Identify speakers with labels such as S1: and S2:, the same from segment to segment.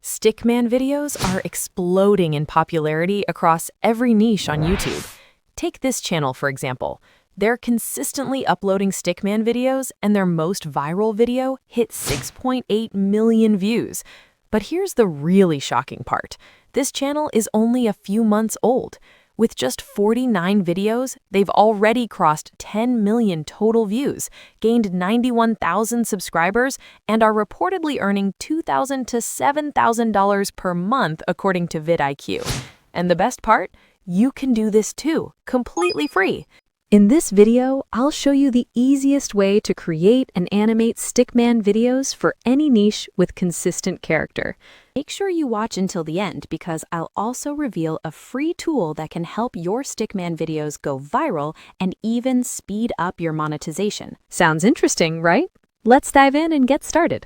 S1: Stickman videos are exploding in popularity across every niche on YouTube. Take this channel, for example. They're consistently uploading Stickman videos, and their most viral video hit 6.8 million views. But here's the really shocking part. This channel is only a few months old. With just 49 videos, they've already crossed 10 million total views, gained 91,000 subscribers, and are reportedly earning $2,000 to $7,000 per month, according to vidIQ. And the best part? You can do this too, completely free. In this video, I'll show you the easiest way to create and animate Stickman videos for any niche with consistent character. Make sure you watch until the end because I'll also reveal a free tool that can help your Stickman videos go viral and even speed up your monetization. Sounds interesting, right? Let's dive in and get started.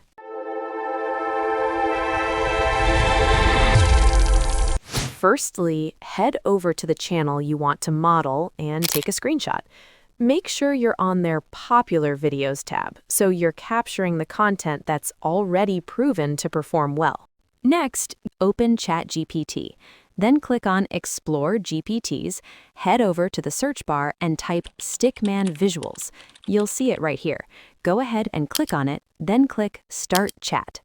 S1: Firstly, head over to the channel you want to model and take a screenshot. Make sure you're on their Popular Videos tab, so you're capturing the content that's already proven to perform well. Next, open ChatGPT. Then click on Explore GPTs, head over to the search bar and type Stickman Visuals. You'll see it right here. Go ahead and click on it, then click Start Chat.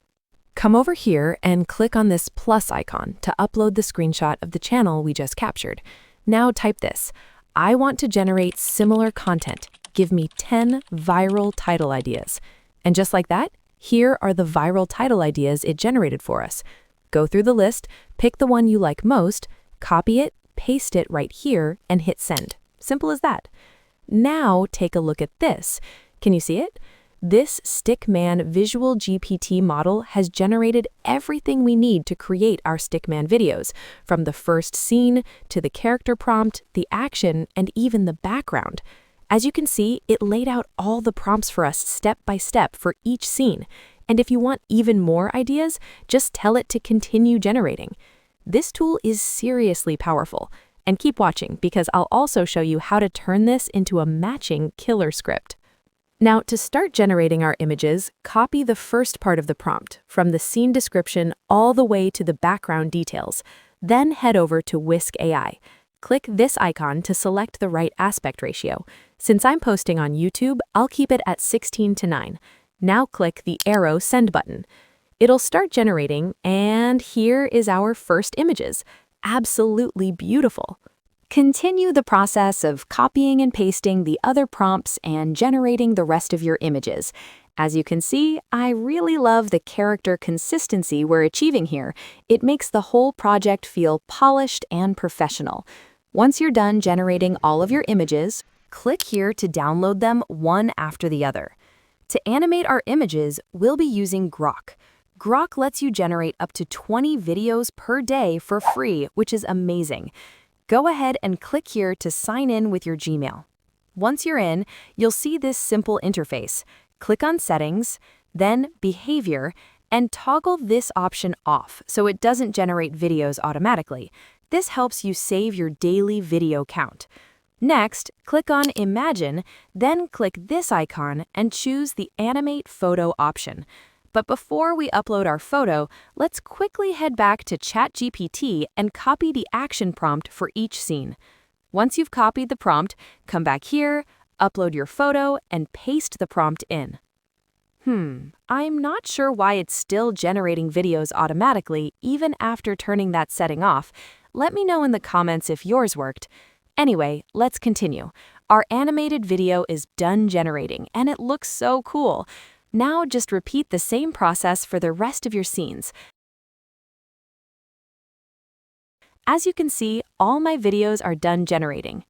S1: Come over here and click on this plus icon to upload the screenshot of the channel we just captured. Now type this: I want to generate similar content. Give me 10 viral title ideas. And just like that, here are the viral title ideas it generated for us. Go through the list, pick the one you like most, copy it, paste it right here, and hit send. Simple as that. Now take a look at this. Can you see it? This Stickman Visual GPT model has generated everything we need to create our Stickman videos, from the first scene to the character prompt, the action, and even the background. As you can see, it laid out all the prompts for us step by step for each scene. And if you want even more ideas, just tell it to continue generating. This tool is seriously powerful. And keep watching because I'll also show you how to turn this into a matching killer script. Now, to start generating our images, copy the first part of the prompt, from the scene description all the way to the background details. Then head over to Whisk AI. Click this icon to select the right aspect ratio. Since I'm posting on YouTube, I'll keep it at 16:9. Now click the arrow send button. It'll start generating, and here is our first images. Absolutely beautiful. Continue the process of copying and pasting the other prompts and generating the rest of your images. As you can see, I really love the character consistency we're achieving here. It makes the whole project feel polished and professional. Once you're done generating all of your images, click here to download them one after the other. To animate our images, we'll be using Grok. Grok lets you generate up to 20 videos per day for free, which is amazing. Go ahead and click here to sign in with your Gmail. Once you're in, you'll see this simple interface. Click on Settings, then Behavior, and toggle this option off so it doesn't generate videos automatically. This helps you save your daily video count. Next, click on Imagine, then click this icon and choose the Animate Photo option. But before we upload our photo, let's quickly head back to ChatGPT and copy the action prompt for each scene. Once you've copied the prompt, come back here, upload your photo, and paste the prompt in. I'm not sure why it's still generating videos automatically even after turning that setting off. Let me know in the comments if yours worked. Anyway, let's continue. Our animated video is done generating, and it looks so cool. Now just repeat the same process for the rest of your scenes. As you can see, all my videos are done generating.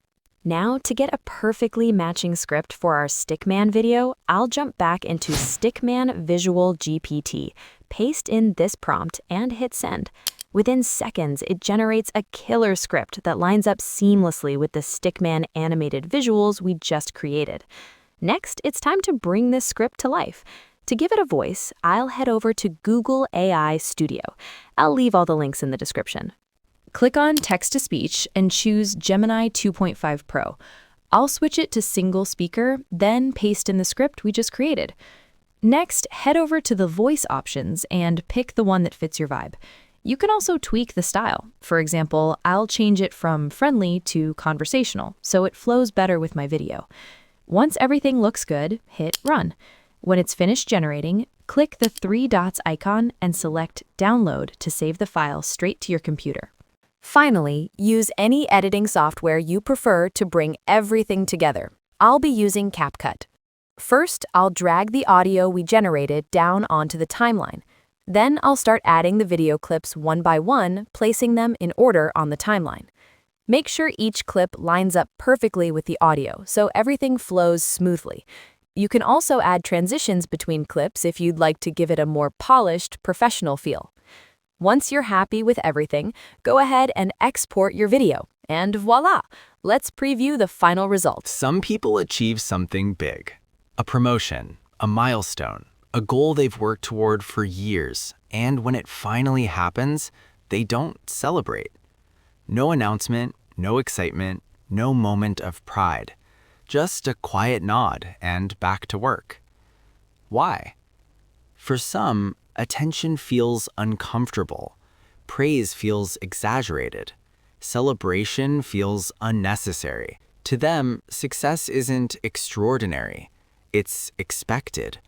S1: Now, to get a perfectly matching script for our Stickman video, I'll jump back into Stickman Visual GPT, paste in this prompt, and hit send. Within seconds, it generates a killer script that lines up seamlessly with the Stickman animated visuals we just created. Next, it's time to bring this script to life. To give it a voice, I'll head over to Google AI Studio. I'll leave all the links in the description. Click on Text-to-Speech and choose Gemini 2.5 Pro. I'll switch it to single speaker, then paste in the script we just created. Next, head over to the voice options and pick the one that fits your vibe. You can also tweak the style. For example, I'll change it from friendly to conversational, so it flows better with my video. Once everything looks good, hit Run. When it's finished generating, click the 3 dots icon and select Download to save the file straight to your computer. Finally, use any editing software you prefer to bring everything together. I'll be using CapCut. First, I'll drag the audio we generated down onto the timeline. Then I'll start adding the video clips one by one, placing them in order on the timeline. Make sure each clip lines up perfectly with the audio so everything flows smoothly. You can also add transitions between clips if you'd like to give it a more polished, professional feel. Once you're happy with everything, go ahead and export your video. And voila! Let's preview the final result.
S2: Some people achieve something big. A promotion, a milestone, a goal they've worked toward for years, and when it finally happens, they don't celebrate. No announcement, no excitement, no moment of pride. Just a quiet nod and back to work. Why? For some, attention feels uncomfortable. Praise feels exaggerated. Celebration feels unnecessary. To them, success isn't extraordinary. It's expected.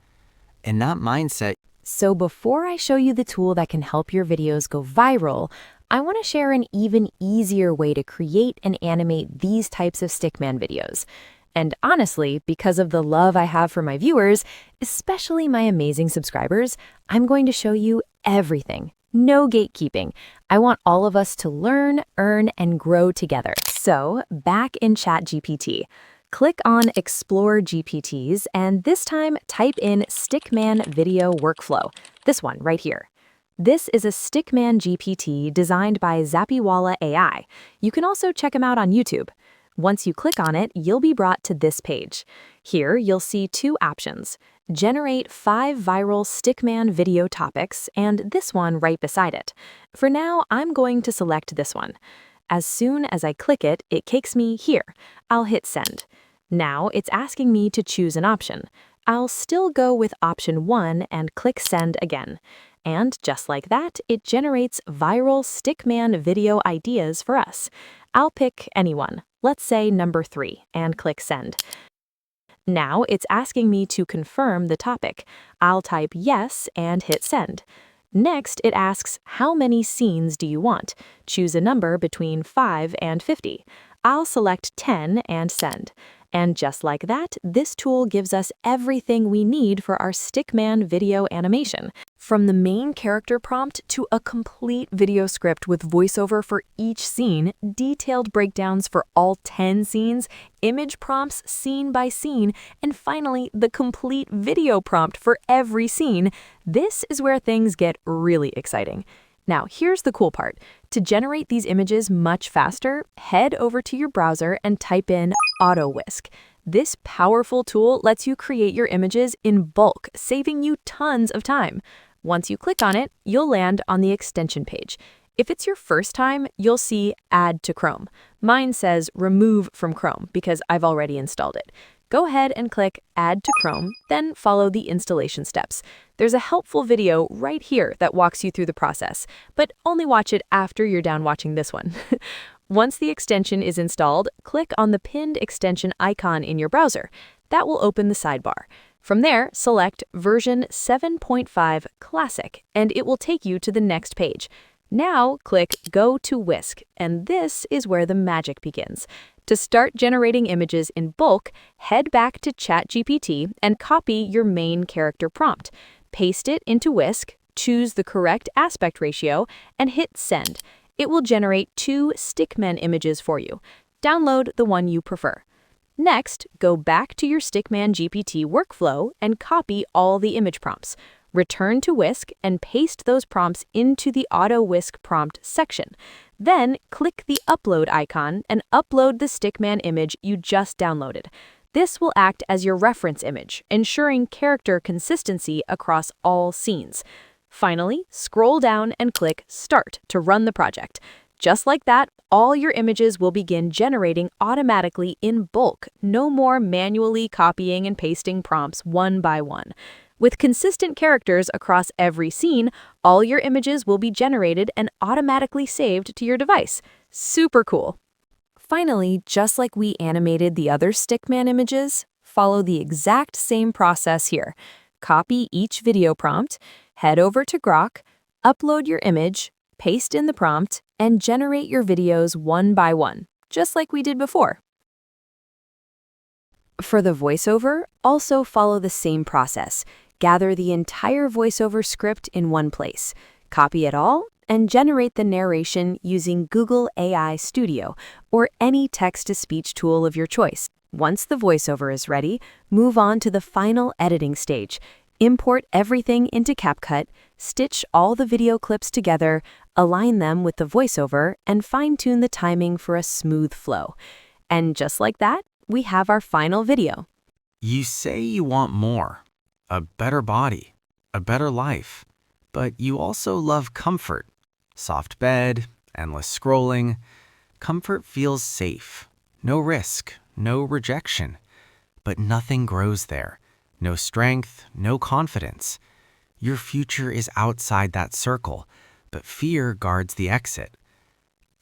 S2: In that mindset,
S1: So before I show you the tool that can help your videos go viral, I want to share an even easier way to create and animate these types of Stickman videos. And honestly, because of the love I have for my viewers, especially my amazing subscribers, I'm going to show you everything. No gatekeeping. I want all of us to learn, earn, and grow together. So, back in ChatGPT. Click on Explore GPTs, and this time type in Stickman Video Workflow, this one right here. This is a Stickman GPT designed by Zappiwala AI. You can also check him out on YouTube. Once you click on it, you'll be brought to this page. Here, you'll see 2 options. Generate 5 viral Stickman video topics, and this one right beside it. For now, I'm going to select this one. As soon as I click it, it takes me here. I'll hit Send. Now it's asking me to choose an option. I'll still go with option 1 and click Send again. And just like that, it generates viral Stickman video ideas for us. I'll pick any one. Let's say number 3 and click Send. Now it's asking me to confirm the topic. I'll type yes and hit Send. Next, it asks, how many scenes do you want? Choose a number between 5 and 50. I'll select 10 and send. And just like that, this tool gives us everything we need for our Stickman video animation. From the main character prompt to a complete video script with voiceover for each scene, detailed breakdowns for all 10 scenes, image prompts scene by scene, and finally, the complete video prompt for every scene, this is where things get really exciting. Now, here's the cool part. To generate these images much faster, head over to your browser and type in AutoWhisk. This powerful tool lets you create your images in bulk, saving you tons of time. Once you click on it, you'll land on the extension page. If it's your first time, you'll see Add to Chrome. Mine says Remove from Chrome because I've already installed it. Go ahead and click Add to Chrome, then follow the installation steps. There's a helpful video right here that walks you through the process, but only watch it after you're done watching this one. Once the extension is installed, click on the pinned extension icon in your browser. That will open the sidebar. From there, select version 7.5 Classic, and it will take you to the next page. Now, click Go to Whisk, and this is where the magic begins. To start generating images in bulk, head back to ChatGPT and copy your main character prompt. Paste it into Whisk, choose the correct aspect ratio, and hit Send. It will generate 2 Stickman images for you. Download the one you prefer. Next, go back to your Stickman GPT workflow and copy all the image prompts. Return to Whisk and paste those prompts into the AutoWhisk prompt section. Then click the upload icon and upload the Stickman image you just downloaded. This will act as your reference image, ensuring character consistency across all scenes. Finally, scroll down and click Start to run the project. Just like that, all your images will begin generating automatically in bulk, no more manually copying and pasting prompts one by one. With consistent characters across every scene, all your images will be generated and automatically saved to your device. Super cool. Finally, just like we animated the other Stickman images, follow the exact same process here. Copy each video prompt, head over to Grok, upload your image, paste in the prompt, and generate your videos one by one, just like we did before. For the voiceover, also follow the same process. Gather the entire voiceover script in one place, copy it all, and generate the narration using Google AI Studio or any text-to-speech tool of your choice. Once the voiceover is ready, move on to the final editing stage. Import everything into CapCut, stitch all the video clips together, align them with the voiceover, and fine-tune the timing for a smooth flow. And just like that, we have our final video.
S2: You say you want more, a better body, a better life, but you also love comfort. Soft bed, endless scrolling. Comfort feels safe. No risk, no rejection. But nothing grows there. No strength, no confidence. Your future is outside that circle, but fear guards the exit.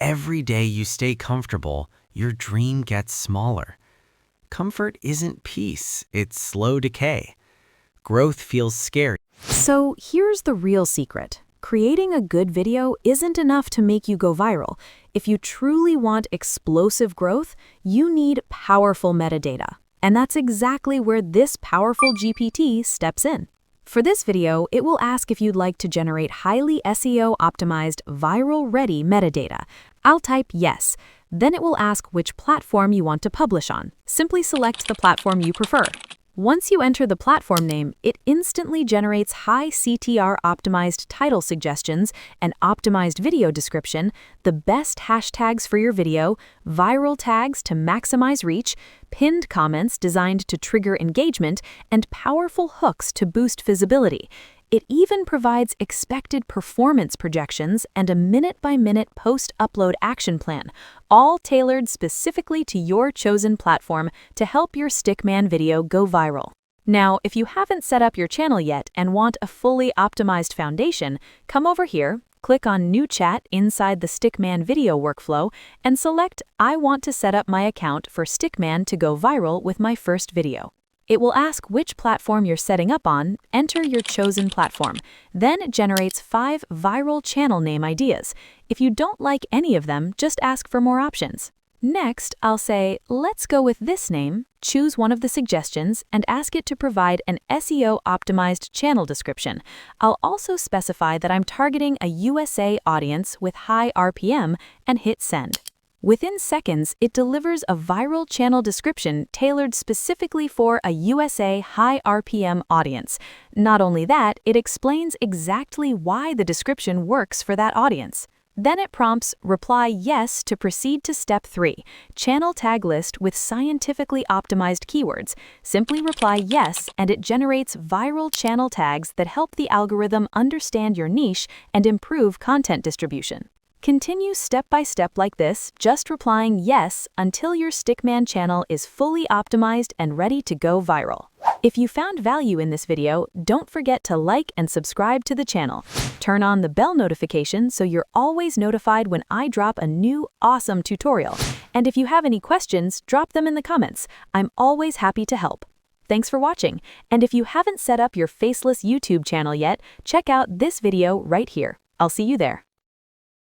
S2: Every day you stay comfortable, your dream gets smaller. Comfort isn't peace, it's slow decay. Growth feels scary.
S1: So here's the real secret. Creating a good video isn't enough to make you go viral. If you truly want explosive growth, you need powerful metadata. And that's exactly where this powerful GPT steps in. For this video, it will ask if you'd like to generate highly SEO-optimized, viral-ready metadata. I'll type yes. Then it will ask which platform you want to publish on. Simply select the platform you prefer. Once you enter the platform name, it instantly generates high CTR-optimized title suggestions, an optimized video description, the best hashtags for your video, viral tags to maximize reach, pinned comments designed to trigger engagement, and powerful hooks to boost visibility. It even provides expected performance projections and a minute-by-minute post-upload action plan, all tailored specifically to your chosen platform to help your Stickman video go viral. Now, if you haven't set up your channel yet and want a fully optimized foundation, come over here, click on New Chat inside the Stickman video workflow, and select I want to set up my account for Stickman to go viral with my first video. It will ask which platform you're setting up on, enter your chosen platform. Then it generates 5 viral channel name ideas. If you don't like any of them, just ask for more options. Next, I'll say, let's go with this name, choose one of the suggestions, and ask it to provide an SEO-optimized channel description. I'll also specify that I'm targeting a USA audience with high RPM and hit send. Within seconds, it delivers a viral channel description tailored specifically for a USA high RPM audience. Not only that, it explains exactly why the description works for that audience. Then it prompts reply yes to proceed to step 3, channel tag list with scientifically optimized keywords. Simply reply yes and it generates viral channel tags that help the algorithm understand your niche and improve content distribution. Continue step by step like this, just replying yes until your Stickman channel is fully optimized and ready to go viral. If you found value in this video, don't forget to like and subscribe to the channel. Turn on the bell notification so you're always notified when I drop a new awesome tutorial. And if you have any questions, drop them in the comments. I'm always happy to help. Thanks for watching. And if you haven't set up your faceless YouTube channel yet, check out this video right here. I'll see you there.